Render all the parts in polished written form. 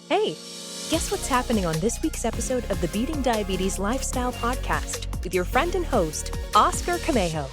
Hey, guess what's happening on this week's episode of the Beating Diabetes Lifestyle Podcast with your friend and host, Oscar Camejo.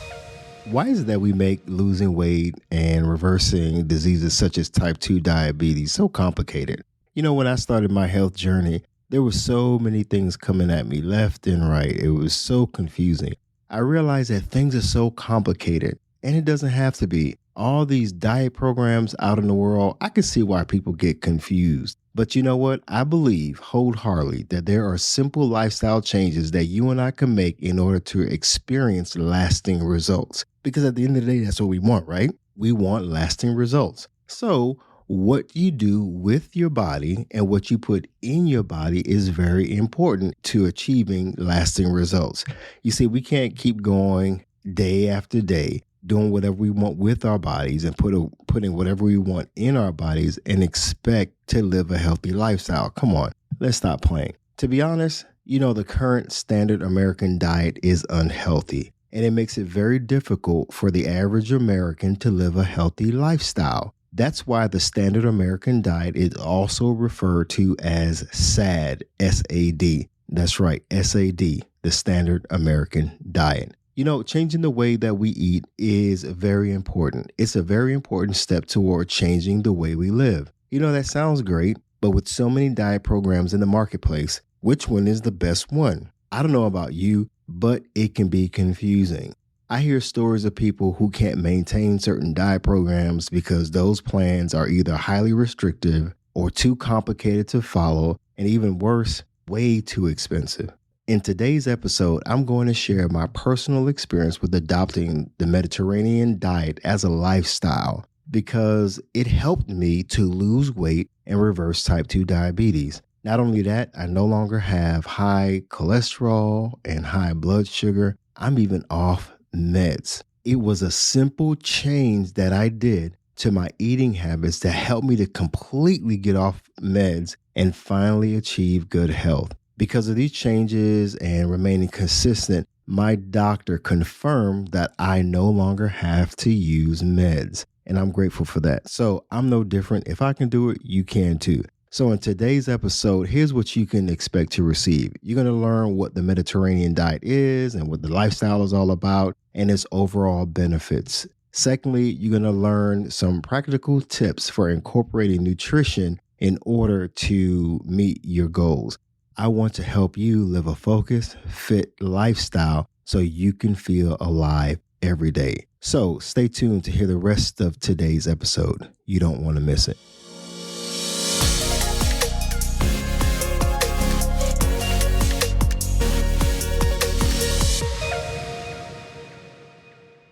Why is it that we make losing weight and reversing diseases such as type 2 diabetes so complicated? You know, when I started my health journey, there were so many things coming at me left and right. It was so confusing. I realized that things are so complicated, and it doesn't have to be. All these diet programs out in the world, I can see why people get confused. But you know what? I believe wholeheartedly that there are simple lifestyle changes that you and I can make in order to experience lasting results. Because at the end of the day, that's what we want, right? We want lasting results. So what you do with your body and what you put in your body is very important to achieving lasting results. You see, we can't keep going day after day, doing whatever we want with our bodies and putting whatever we want in our bodies and expect to live a healthy lifestyle. Come on, let's stop playing. To be honest, you know, the current standard American diet is unhealthy, and it makes it very difficult for the average American to live a healthy lifestyle. That's why the standard American diet is also referred to as SAD, S-A-D. That's right, S-A-D, the standard American diet. You know, changing the way that we eat is very important. It's a very important step toward changing the way we live. You know, that sounds great, but with so many diet programs in the marketplace, which one is the best one? I don't know about you, but it can be confusing. I hear stories of people who can't maintain certain diet programs because those plans are either highly restrictive or too complicated to follow, and even worse, way too expensive. In today's episode, I'm going to share my personal experience with adopting the Mediterranean diet as a lifestyle because it helped me to lose weight and reverse type 2 diabetes. Not only that, I no longer have high cholesterol and high blood sugar. I'm even off meds. It was a simple change that I did to my eating habits that helped me to completely get off meds and finally achieve good health. Because of these changes and remaining consistent, my doctor confirmed that I no longer have to use meds, and I'm grateful for that. So I'm no different. If I can do it, you can too. So in today's episode, here's what you can expect to receive. You're going to learn what the Mediterranean diet is and what the lifestyle is all about and its overall benefits. Secondly, you're going to learn some practical tips for incorporating nutrition in order to meet your goals. I want to help you live a focused, fit lifestyle so you can feel alive every day. So stay tuned to hear the rest of today's episode. You don't want to miss it.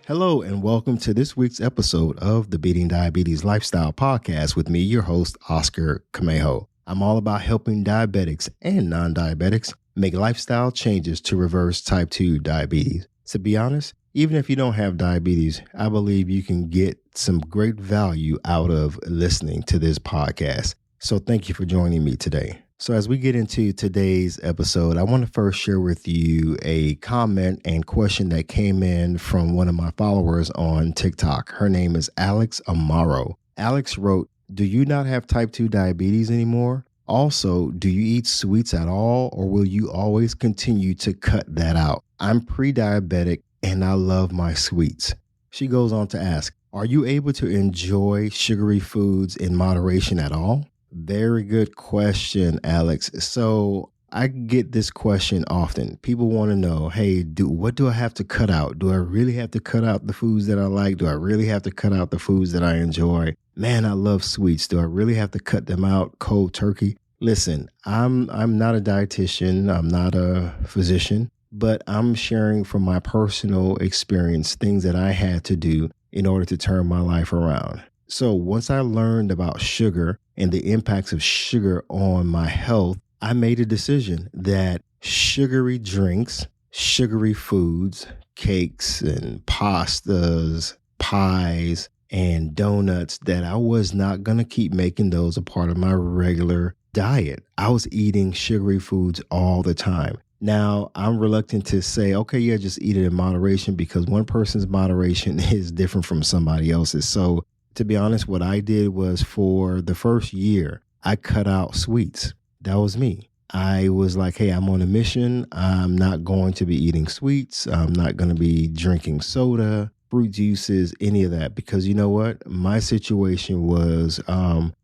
Hello, and welcome to this week's episode of the Beating Diabetes Lifestyle Podcast with me, your host, Oscar Camejo. I'm all about helping diabetics and non-diabetics make lifestyle changes to reverse type 2 diabetes. To be honest, even if you don't have diabetes, I believe you can get some great value out of listening to this podcast. So thank you for joining me today. So as we get into today's episode, I want to first share with you a comment and question that came in from one of my followers on TikTok. Her name is Alex Amaro. Alex wrote, "Do you not have type 2 diabetes anymore? Also, do you eat sweets at all, or will you always continue to cut that out? I'm pre-diabetic and I love my sweets." She goes on to ask, "Are you able to enjoy sugary foods in moderation at all?" Very good question, Alex. So I get this question often. People want to know, hey, what do I have to cut out? Do I really have to cut out the foods that I like? Do I really have to cut out the foods that I enjoy? Man, I love sweets. Do I really have to cut them out cold turkey? Listen, I'm not a dietitian. I'm not a physician, but I'm sharing from my personal experience things that I had to do in order to turn my life around. So once I learned about sugar and the impacts of sugar on my health, I made a decision that sugary drinks, sugary foods, cakes and pastas, pies, and donuts, that I was not going to keep making those a part of my regular diet. I was eating sugary foods all the time. Now, I'm reluctant to say, okay, yeah, just eat it in moderation, because one person's moderation is different from somebody else's. So to be honest, what I did was, for the first year, I cut out sweets. That was me. I was like, hey, I'm on a mission. I'm not going to be eating sweets. I'm not going to be drinking soda, fruit juices, any of that. Because you know what? My situation was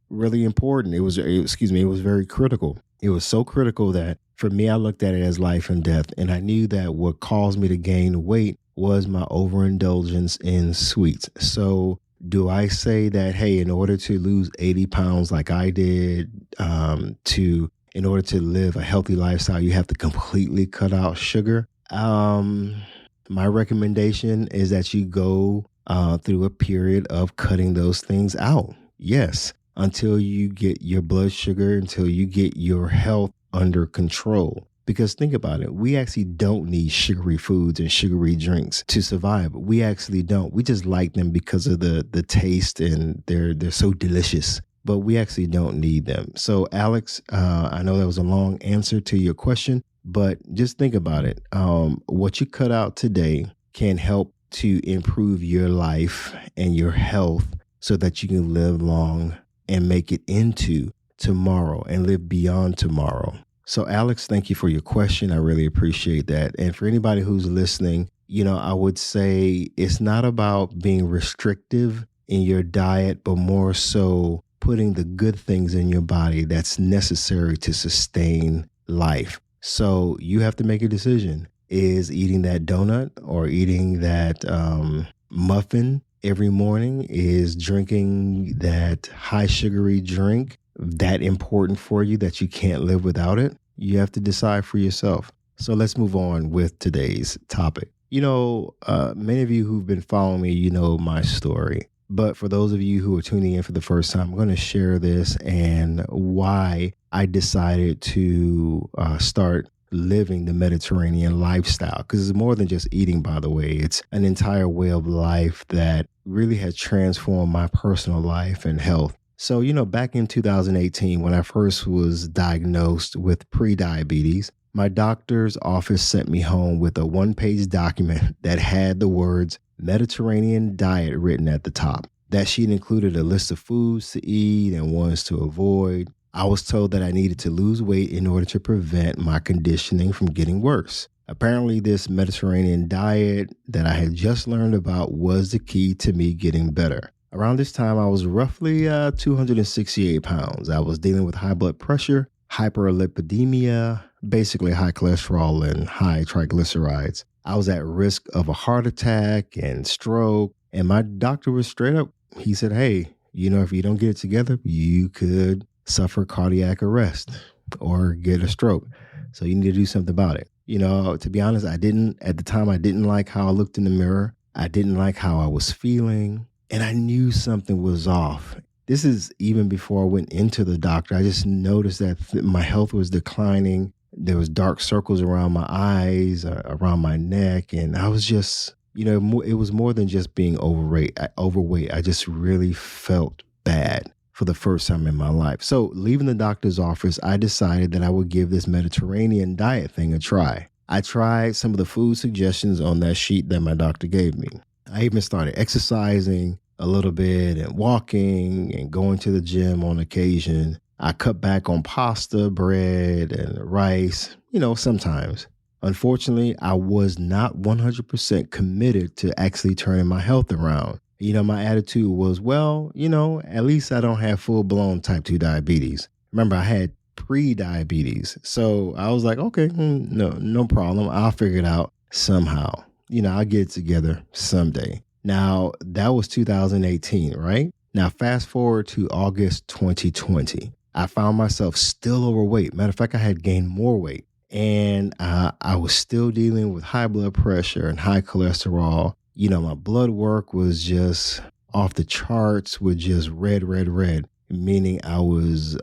really important. It was very critical. It was so critical that for me, I looked at it as life and death. And I knew that what caused me to gain weight was my overindulgence in sweets. So do I say that, hey, in order to lose 80 pounds like I did, in order to live a healthy lifestyle, you have to completely cut out sugar? My recommendation is that you go through a period of cutting those things out. Yes, until you get your blood sugar, until you get your health under control. Because think about it, we actually don't need sugary foods and sugary drinks to survive. We actually don't. We just like them because of the taste, and they're so delicious. But we actually don't need them. So Alex, I know that was a long answer to your question, but just think about it. What you cut out today can help to improve your life and your health so that you can live long and make it into tomorrow and live beyond tomorrow. So Alex, thank you for your question. I really appreciate that. And for anybody who's listening, I would say it's not about being restrictive in your diet, but more so putting the good things in your body that's necessary to sustain life. So you have to make a decision. Is eating that donut or eating that muffin every morning, is drinking that high sugary drink that important for you that you can't live without it? You have to decide for yourself. So let's move on with today's topic. Many of you who've been following me, my story. But for those of you who are tuning in for the first time, I'm going to share this and why I decided to start living the Mediterranean lifestyle. Because it's more than just eating, by the way. It's an entire way of life that really has transformed my personal life and health. So, back in 2018, when I first was diagnosed with prediabetes, my doctor's office sent me home with a one-page document that had the words Mediterranean diet written at the top. That sheet included a list of foods to eat and ones to avoid. I was told that I needed to lose weight in order to prevent my conditioning from getting worse. Apparently, this Mediterranean diet that I had just learned about was the key to me getting better. Around this time, I was roughly 268 pounds. I was dealing with high blood pressure, hyperlipidemia, basically high cholesterol and high triglycerides. I was at risk of a heart attack and stroke. And my doctor was straight up. He said, hey, if you don't get it together, you could suffer cardiac arrest or get a stroke. So you need to do something about it. To be honest, at the time, I didn't like how I looked in the mirror. I didn't like how I was feeling. And I knew something was off. This is even before I went into the doctor. I just noticed that my health was declining. There was dark circles around my eyes, around my neck. And I was just, it was more than just being overweight. I just really felt bad for the first time in my life. So leaving the doctor's office, I decided that I would give this Mediterranean diet thing a try. I tried some of the food suggestions on that sheet that my doctor gave me. I even started exercising a little bit and walking and going to the gym on occasion. I cut back on pasta, bread, and rice, sometimes. Unfortunately, I was not 100% committed to actually turning my health around. My attitude was, at least I don't have full-blown type 2 diabetes. Remember, I had pre-diabetes. So I was like, okay, no problem. I'll figure it out somehow. I'll get it together someday. Now, that was 2018, right? Now, fast forward to August 2020. I found myself still overweight. Matter of fact, I had gained more weight. And I was still dealing with high blood pressure and high cholesterol. My blood work was just off the charts with just red, meaning I was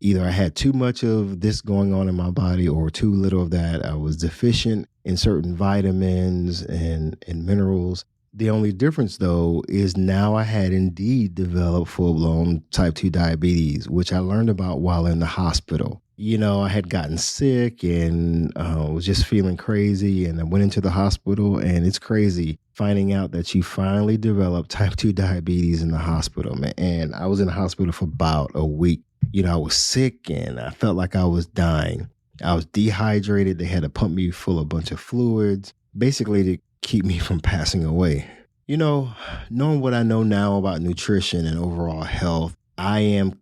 either I had too much of this going on in my body or too little of that. I was deficient in certain vitamins and minerals. The only difference, though, is now I had indeed developed full-blown type 2 diabetes, which I learned about while in the hospital. I had gotten sick and was just feeling crazy, and I went into the hospital, and it's crazy finding out that you finally developed type 2 diabetes in the hospital, man. And I was in the hospital for about a week. I was sick and I felt like I was dying. I was dehydrated. They had to pump me full of a bunch of fluids, basically to keep me from passing away. Knowing what I know now about nutrition and overall health, I am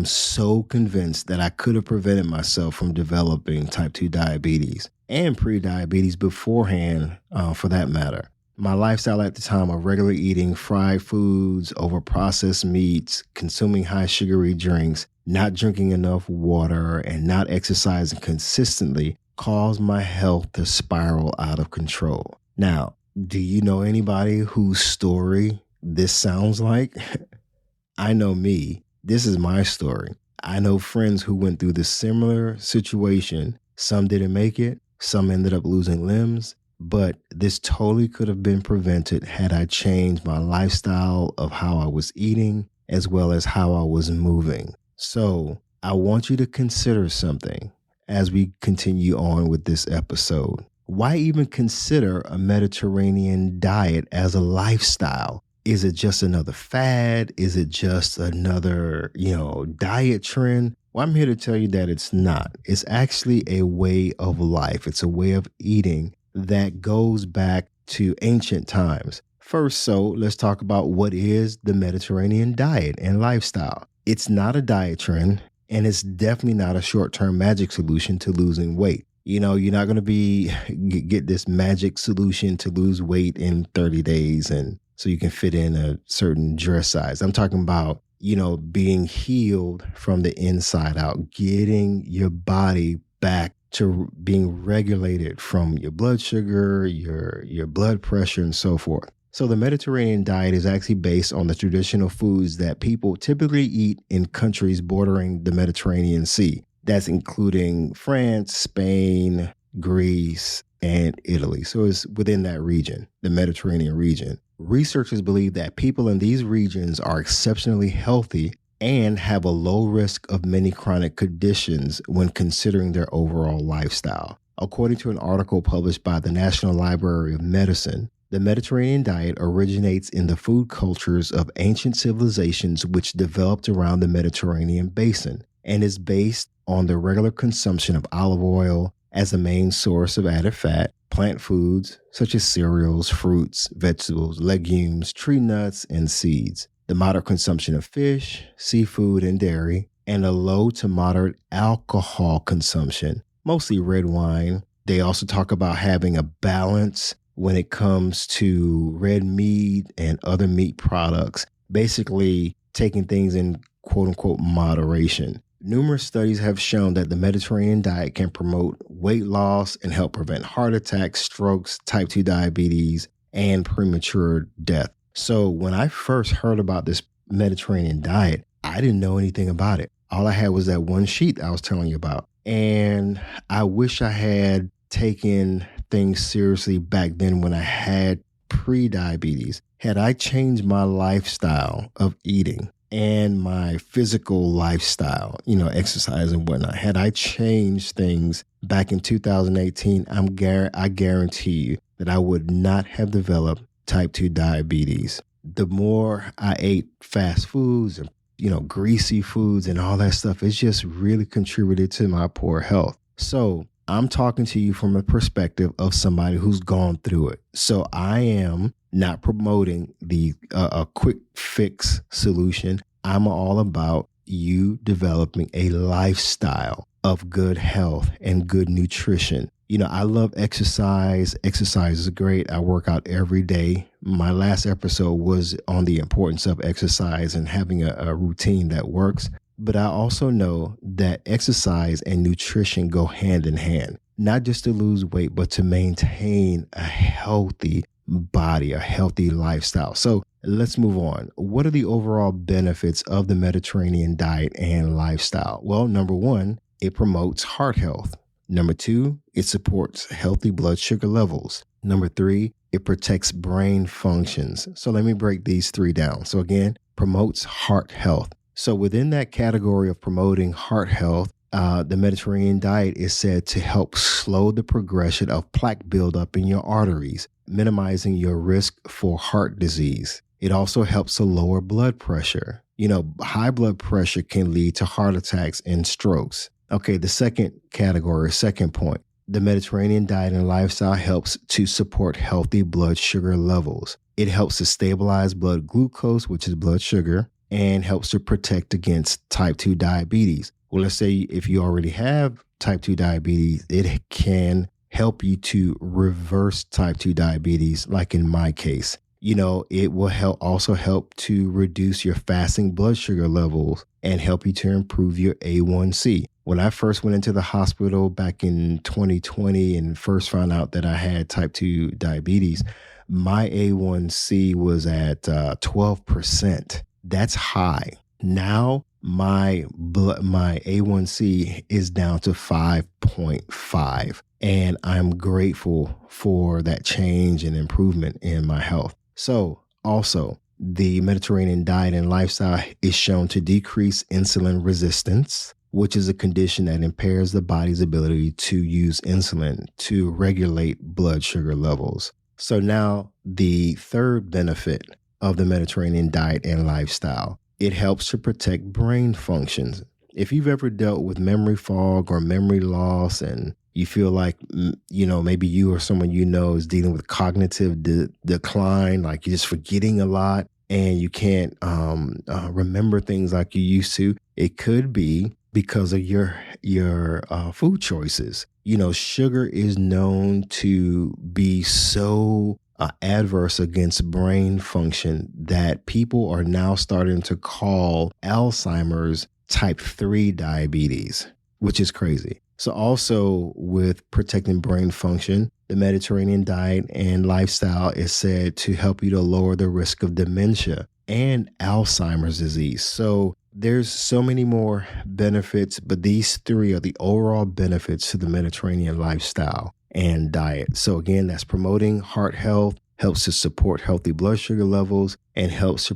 so convinced that I could have prevented myself from developing type 2 diabetes and pre-diabetes beforehand, for that matter. My lifestyle at the time of regularly eating fried foods, over processed meats, consuming high sugary drinks, not drinking enough water, and not exercising consistently caused my health to spiral out of control. Now, do you know anybody whose story this sounds like? I know me. This is my story. I know friends who went through this similar situation. Some didn't make it. Some ended up losing limbs. But this totally could have been prevented had I changed my lifestyle of how I was eating as well as how I was moving. So I want you to consider something as we continue on with this episode. Why even consider a Mediterranean diet as a lifestyle? Is it just another fad? Is it just another, diet trend? Well, I'm here to tell you that it's not. It's actually a way of life. It's a way of eating that goes back to ancient times. First, let's talk about what is the Mediterranean diet and lifestyle. It's not a diet trend, and it's definitely not a short-term magic solution to losing weight. You're not going to get this magic solution to lose weight in 30 days and so you can fit in a certain dress size. I'm talking about, being healed from the inside out, getting your body back to being regulated from your blood sugar, your blood pressure, and so forth. So the Mediterranean diet is actually based on the traditional foods that people typically eat in countries bordering the Mediterranean Sea. That's including France, Spain, Greece, and Italy. So it's within that region, the Mediterranean region. Researchers believe that people in these regions are exceptionally healthy and have a low risk of many chronic conditions when considering their overall lifestyle. According to an article published by the National Library of Medicine, the Mediterranean diet originates in the food cultures of ancient civilizations which developed around the Mediterranean basin and is based on the regular consumption of olive oil as the main source of added fat, plant foods such as cereals, fruits, vegetables, legumes, tree nuts, and seeds, the moderate consumption of fish, seafood, and dairy, and a low to moderate alcohol consumption, mostly red wine. They also talk about having a balance when it comes to red meat and other meat products, basically taking things in quote unquote moderation. Numerous studies have shown that the Mediterranean diet can promote weight loss and help prevent heart attacks, strokes, type 2 diabetes, and premature death. So when I first heard about this Mediterranean diet, I didn't know anything about it. All I had was that one sheet I was telling you about. And I wish I had taken things seriously back then when I had pre-diabetes. Had I changed my lifestyle of eating and my physical lifestyle, exercise and whatnot, had I changed things back in 2018, I guarantee you that I would not have developed type 2 diabetes. The more I ate fast foods and, greasy foods and all that stuff, it's just really contributed to my poor health. So I'm talking to you from a perspective of somebody who's gone through it. So I am not promoting a quick fix solution. I'm all about you developing a lifestyle of good health and good nutrition. I love exercise. Exercise is great. I work out every day. My last episode was on the importance of exercise and having a routine that works. But I also know that exercise and nutrition go hand in hand, not just to lose weight, but to maintain a healthy body, a healthy lifestyle. So let's move on. What are the overall benefits of the Mediterranean diet and lifestyle? Well, number one, it promotes heart health. Number two, it supports healthy blood sugar levels. Number three, it protects brain functions. So let me break these three down. So again, promotes heart health. So within that category of promoting heart health, the Mediterranean diet is said to help slow the progression of plaque buildup in your arteries, minimizing your risk for heart disease. It also helps to lower blood pressure. High blood pressure can lead to heart attacks and strokes. Okay, the second category, second point, the Mediterranean diet and lifestyle helps to support healthy blood sugar levels. It helps to stabilize blood glucose, which is blood sugar, and helps to protect against type 2 diabetes. Well, let's say if you already have type 2 diabetes, it can help you to reverse type 2 diabetes, like in my case. It will also help to reduce your fasting blood sugar levels and help you to improve your A1C. When I first went into the hospital back in 2020 and first found out that I had type 2 diabetes, my A1C was at 12%. That's high. Now my A1C is down to 5.5, and I'm grateful for that change and improvement in my health. So also, the Mediterranean diet and lifestyle is shown to decrease insulin resistance, which is a condition that impairs the body's ability to use insulin to regulate blood sugar levels. So now the third benefit of the Mediterranean diet and lifestyle, it helps to protect brain functions. If you've ever dealt with memory fog or memory loss and you feel like, maybe you or someone is dealing with cognitive decline, like you're just forgetting a lot and you can't remember things like you used to, it could be because of your food choices. Sugar is known to be so adverse against brain function that people are now starting to call Alzheimer's type 3 diabetes, which is crazy. So also with protecting brain function, the Mediterranean diet and lifestyle is said to help you to lower the risk of dementia and Alzheimer's disease. So there's so many more benefits, but these three are the overall benefits to the Mediterranean lifestyle and diet. So again, that's promoting heart health, helps to support healthy blood sugar levels, and helps to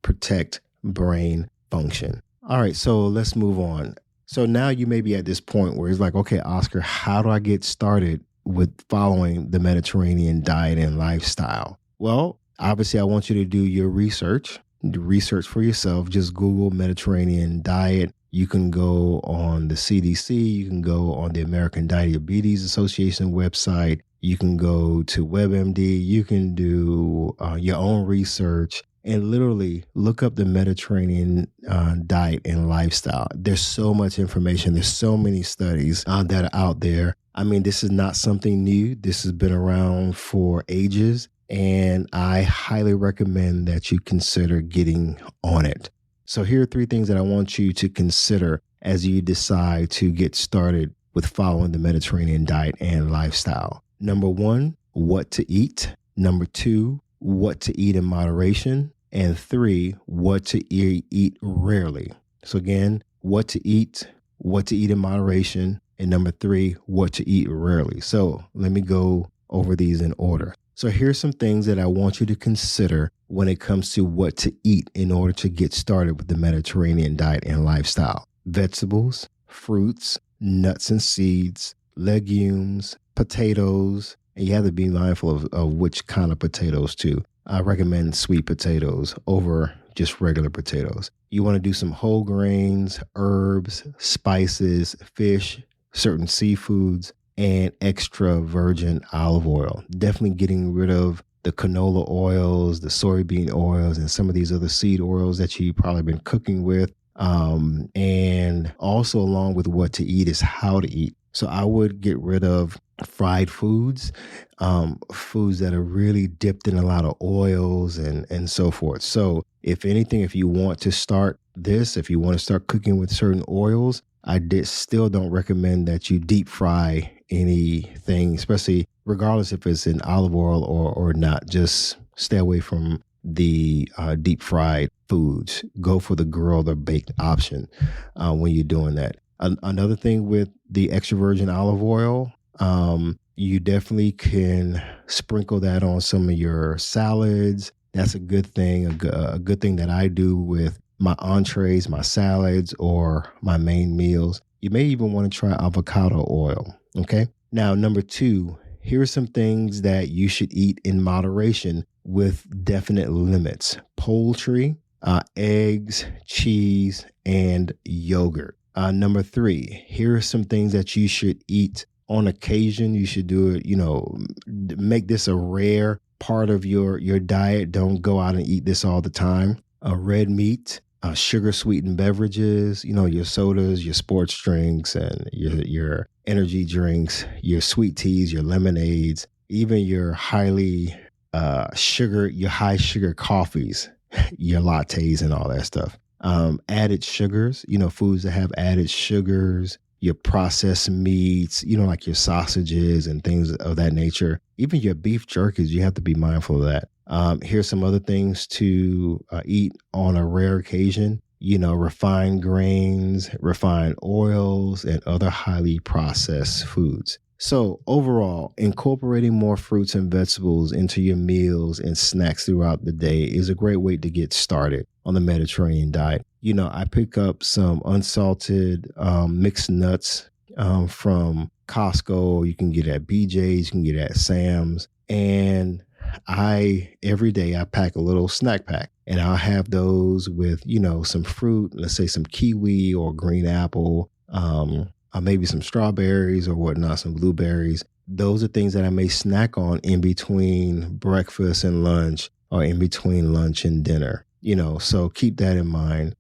protect brain function. All right, so let's move on. So now you may be at this point where it's like, okay, Oscar, how do I get started with following the Mediterranean diet and lifestyle? Well, obviously, I want you to do your research. Do research for yourself. Just Google Mediterranean diet. You can go on the CDC. You can go on the American Diabetes Association website. You can go to WebMD. You can do your own research and literally look up the Mediterranean diet and lifestyle. There's so much information. There's so many studies that are out there. I mean, this is not something new. This has been around for ages, and I highly recommend that you consider getting on it. So here are three things that I want you to consider as you decide to get started with following the Mediterranean diet and lifestyle. Number one, what to eat. Number two, what to eat in moderation. And three, what to eat rarely. So again, what to eat in moderation. And number three, what to eat rarely. So let me go over these in order. So here's some things that I want you to consider when it comes to what to eat in order to get started with the Mediterranean diet and lifestyle. Vegetables, fruits, nuts and seeds, legumes, potatoes, and you have to be mindful of which kind of potatoes too. I recommend sweet potatoes over just regular potatoes. You want to do some whole grains, herbs, spices, fish, certain seafoods, and extra virgin olive oil. Definitely getting rid of the canola oils, the soybean oils, and some of these other seed oils that you've probably been cooking with. And also along with what to eat is how to eat. So I would get rid of fried foods, foods that are really dipped in a lot of oils and so forth. So if anything, if you want to start this, if you want to start cooking with certain oils, I still don't recommend that you deep fry anything, especially regardless if it's in olive oil or not. Just stay away from the deep fried foods. Go for the grilled or baked option when you're doing that. Another thing with the extra virgin olive oil, you definitely can sprinkle that on some of your salads. That's a good thing, a good thing that I do with my entrees, my salads, or my main meals. You may even want to try avocado oil, okay? Now, number two, here are some things that you should eat in moderation with definite limits. Poultry, eggs, cheese, and yogurt. Number 3, here are some things that you should eat on occasion. You should do it, make this a rare part of your diet. Don't go out and eat this all the time. Red meat, sugar sweetened beverages, your sodas, your sports drinks, and your energy drinks, your sweet teas, your lemonades, even your high sugar coffees, your lattes and all that stuff. Added sugars, foods that have added sugars, your processed meats, like your sausages and things of that nature. Even your beef jerkies, you have to be mindful of that. Here's some other things to eat on a rare occasion. Refined grains, refined oils, and other highly processed foods. So overall, incorporating more fruits and vegetables into your meals and snacks throughout the day is a great way to get started on the Mediterranean diet. I pick up some unsalted mixed nuts from Costco. You can get at BJ's, you can get at Sam's. And every day I pack a little snack pack, and I'll have those with, some fruit, let's say some kiwi or green apple, maybe some strawberries or whatnot, some blueberries. Those are things that I may snack on in between breakfast and lunch, or in between lunch and dinner, so keep that in mind.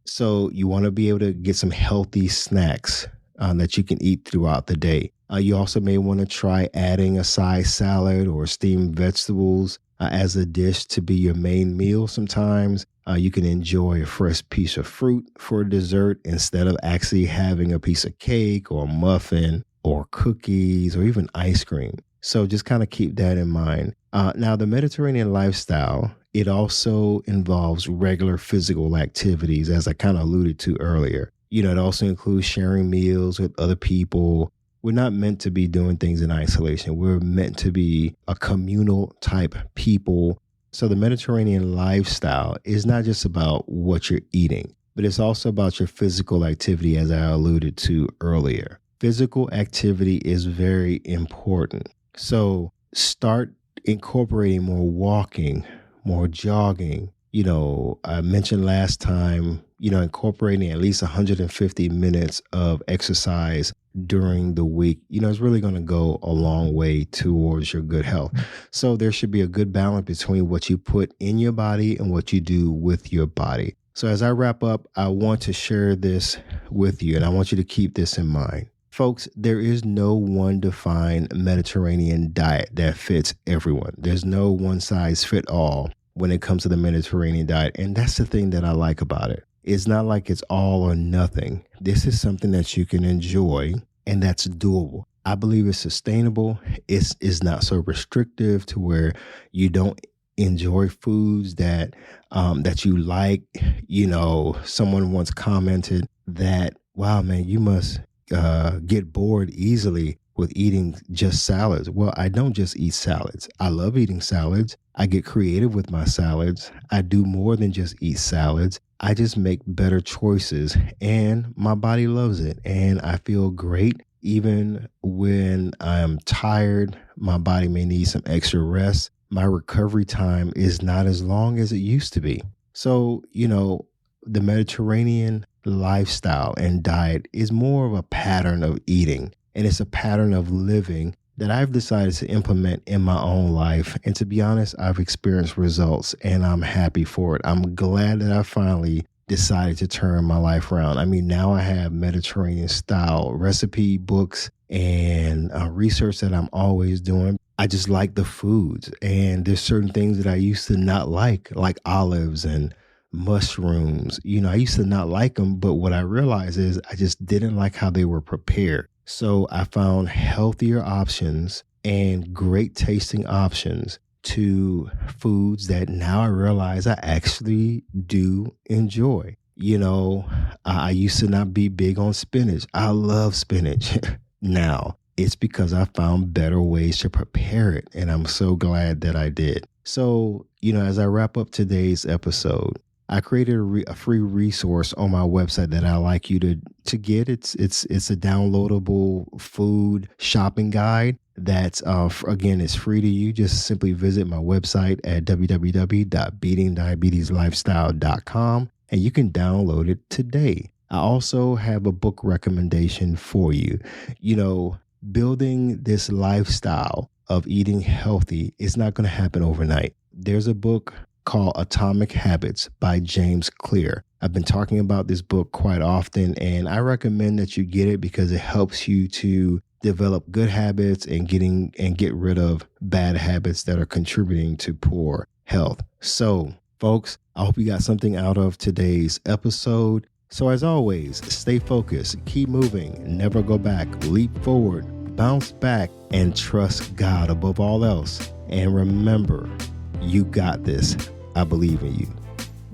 So you want to be able to get some healthy snacks that you can eat throughout the day. You also may want to try adding a side salad or steamed vegetables as a dish to be your main meal sometimes. You can enjoy a fresh piece of fruit for dessert instead of actually having a piece of cake or a muffin or cookies or even ice cream. So just kind of keep that in mind. Now, the Mediterranean lifestyle, it also involves regular physical activities, as I kind of alluded to earlier. It also includes sharing meals with other people. We're not meant to be doing things in isolation. We're meant to be a communal type people. So the Mediterranean lifestyle is not just about what you're eating, but it's also about your physical activity, as I alluded to earlier. Physical activity is very important. So start incorporating more walking, more jogging. I mentioned last time, incorporating at least 150 minutes of exercise during the week, is really going to go a long way towards your good health. So there should be a good balance between what you put in your body and what you do with your body. So as I wrap up, I want to share this with you, and I want you to keep this in mind. Folks, there is no one defined Mediterranean diet that fits everyone. There's no one size fit all when it comes to the Mediterranean diet. And that's the thing that I like about it. It's not like it's all or nothing. This is something that you can enjoy and that's doable. I believe it's sustainable. It's not so restrictive to where you don't enjoy foods that you like. Someone once commented that, wow, man, you must get bored easily with eating just salads. Well, I don't just eat salads. I love eating salads. I get creative with my salads. I do more than just eat salads. I just make better choices, and my body loves it. And I feel great. Even when I'm tired, my body may need some extra rest. My recovery time is not as long as it used to be. So, the Mediterranean lifestyle and diet is more of a pattern of eating, and it's a pattern of living that I've decided to implement in my own life. And to be honest, I've experienced results, and I'm happy for it. I'm glad that I finally decided to turn my life around. I mean, now I have Mediterranean style recipe books and research that I'm always doing. I just like the foods, and there's certain things that I used to not like olives and mushrooms. I used to not like them, but what I realized is I just didn't like how they were prepared. So I found healthier options and great tasting options to foods that now I realize I actually do enjoy. I used to not be big on spinach. I love spinach now. It's because I found better ways to prepare it, and I'm so glad that I did. So, as I wrap up today's episode, I created a free resource on my website that I like you to get. It's a downloadable food shopping guide That's, again, it's free to you. Just simply visit my website at www.beatingdiabetieslifestyle.com and you can download it today. I also have a book recommendation for you. You know, building this lifestyle of eating healthy is not going to happen overnight. There's a book called Atomic Habits by James Clear. I've been talking about this book quite often, and I recommend that you get it because it helps you to develop good habits and get rid of bad habits that are contributing to poor health. So, folks, I hope you got something out of today's episode. So as always, stay focused, keep moving, never go back, leap forward, bounce back, and trust God above all else. And remember, you got this. I believe in you.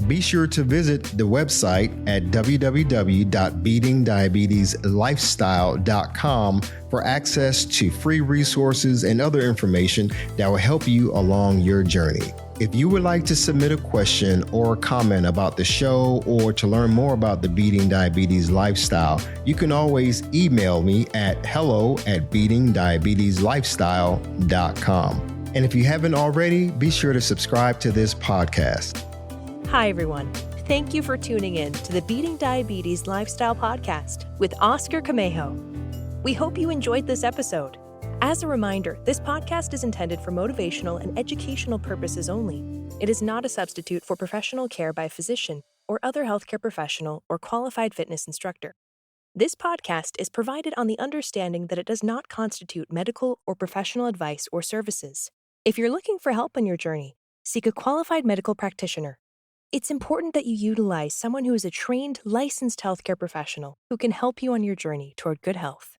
Be sure to visit the website at www.beatingdiabetieslifestyle.com for access to free resources and other information that will help you along your journey. If you would like to submit a question or a comment about the show or to learn more about the Beating Diabetes Lifestyle, you can always email me at hello@beatingdiabetieslifestyle.com. And if you haven't already, be sure to subscribe to this podcast. Hi, everyone. Thank you for tuning in to the Beating Diabetes Lifestyle Podcast with Oscar Camejo. We hope you enjoyed this episode. As a reminder, this podcast is intended for motivational and educational purposes only. It is not a substitute for professional care by a physician or other healthcare professional or qualified fitness instructor. This podcast is provided on the understanding that it does not constitute medical or professional advice or services. If you're looking for help on your journey, seek a qualified medical practitioner. It's important that you utilize someone who is a trained, licensed healthcare professional who can help you on your journey toward good health.